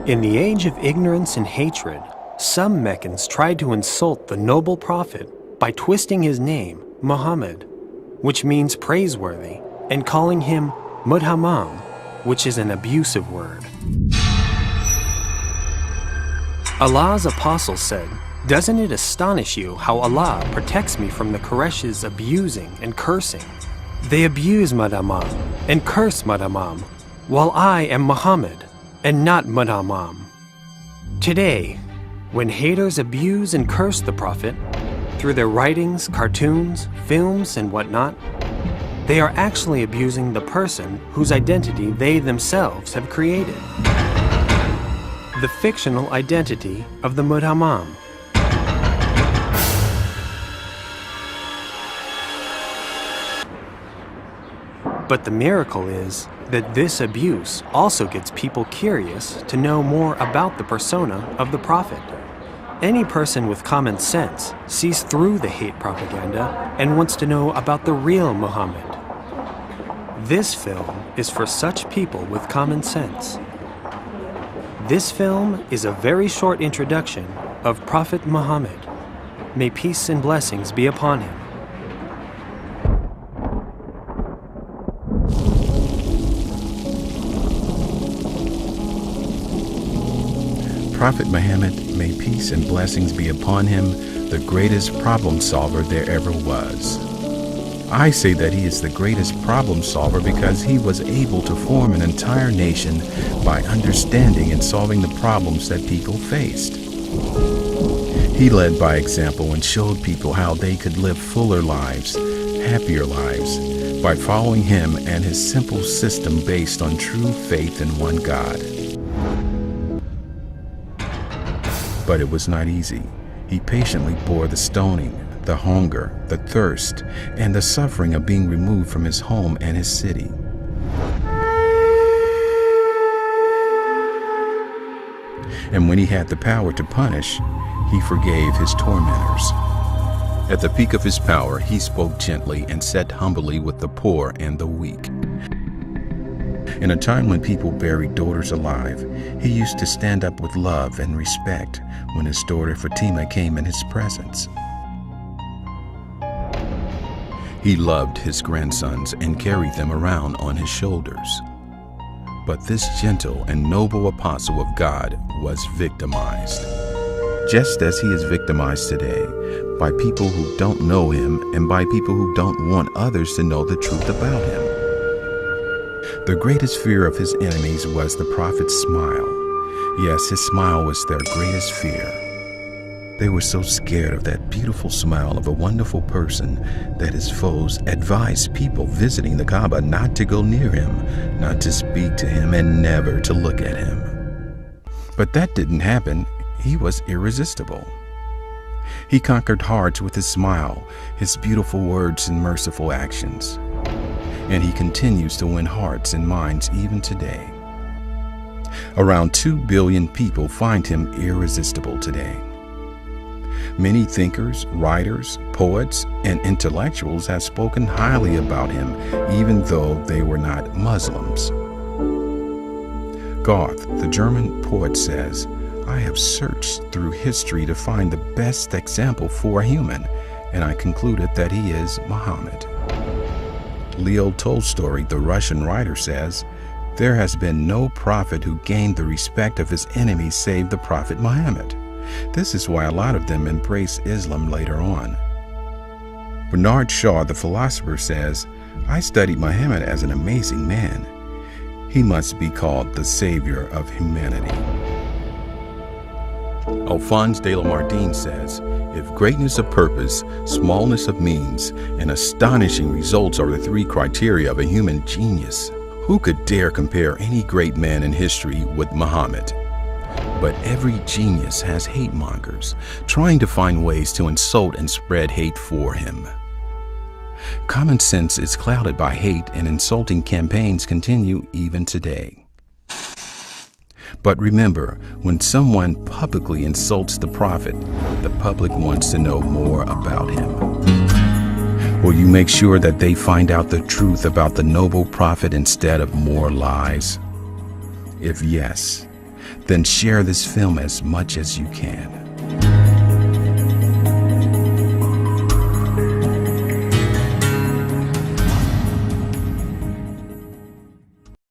In the age of ignorance and hatred, some Meccans tried to insult the noble prophet by twisting his name, Muhammad, which means praiseworthy, and calling him Mudhammam, which is an abusive word. Allah's apostle said, "Doesn't it astonish you how Allah protects me from the Quraish's abusing and cursing? They abuse Mudhammam and curse Mudhammam, while I am Muhammad and not Mudhammam." Today, when haters abuse and curse the Prophet through their writings, cartoons, films, and whatnot, they are actually abusing the person whose identity they themselves have created. The fictional identity of the Mudhammam. But the miracle is that this abuse also gets people curious to know more about the persona of the Prophet. Any person with common sense sees through the hate propaganda and wants to know about the real Muhammad. This film is for such people with common sense. This film is a very short introduction of Prophet Muhammad. May peace and blessings be upon him. Prophet Muhammad, may peace and blessings be upon him, the greatest problem solver there ever was. I say that he is the greatest problem solver because he was able to form an entire nation by understanding and solving the problems that people faced. He led by example and showed people how they could live fuller lives, happier lives, by following him and his simple system based on true faith in one God. But it was not easy. He patiently bore the stoning, the hunger, the thirst, and the suffering of being removed from his home and his city. And when he had the power to punish, he forgave his tormentors. At the peak of his power, he spoke gently and sat humbly with the poor and the weak. In a time when people buried daughters alive, he used to stand up with love and respect when his daughter Fatima came in his presence. He loved his grandsons and carried them around on his shoulders. But this gentle and noble apostle of God was victimized, just as he is victimized today by people who don't know him and by people who don't want others to know the truth about him. The greatest fear of his enemies was the prophet's smile. Yes, his smile was their greatest fear. They were so scared of that beautiful smile of a wonderful person that his foes advised people visiting the Kaaba not to go near him, not to speak to him, and never to look at him. But that didn't happen. He was irresistible. He conquered hearts with his smile, his beautiful words, and merciful actions. And he continues to win hearts and minds even today. Around 2 billion people find him irresistible today. Many thinkers, writers, poets, and intellectuals have spoken highly about him, even though they were not Muslims. Goethe, the German poet, says, "I have searched through history to find the best example for a human, and I concluded that he is Muhammad." Leo Tolstoy, the Russian writer, says, "There has been no prophet who gained the respect of his enemies save the prophet Muhammad." This is why a lot of them embrace Islam later on. Bernard Shaw, the philosopher, says, "I studied Muhammad as an amazing man. He must be called the savior of humanity." Alphonse de Lamartine says, "If greatness of purpose, smallness of means, and astonishing results are the 3 criteria of a human genius, who could dare compare any great man in history with Muhammad? But every genius has hate mongers, trying to find ways to insult and spread hate for him. Common sense is clouded by hate, and insulting campaigns continue even today. But remember, when someone publicly insults the prophet, the public wants to know more about him. Will you make sure that they find out the truth about the noble prophet instead of more lies? If yes, then share this film as much as you can.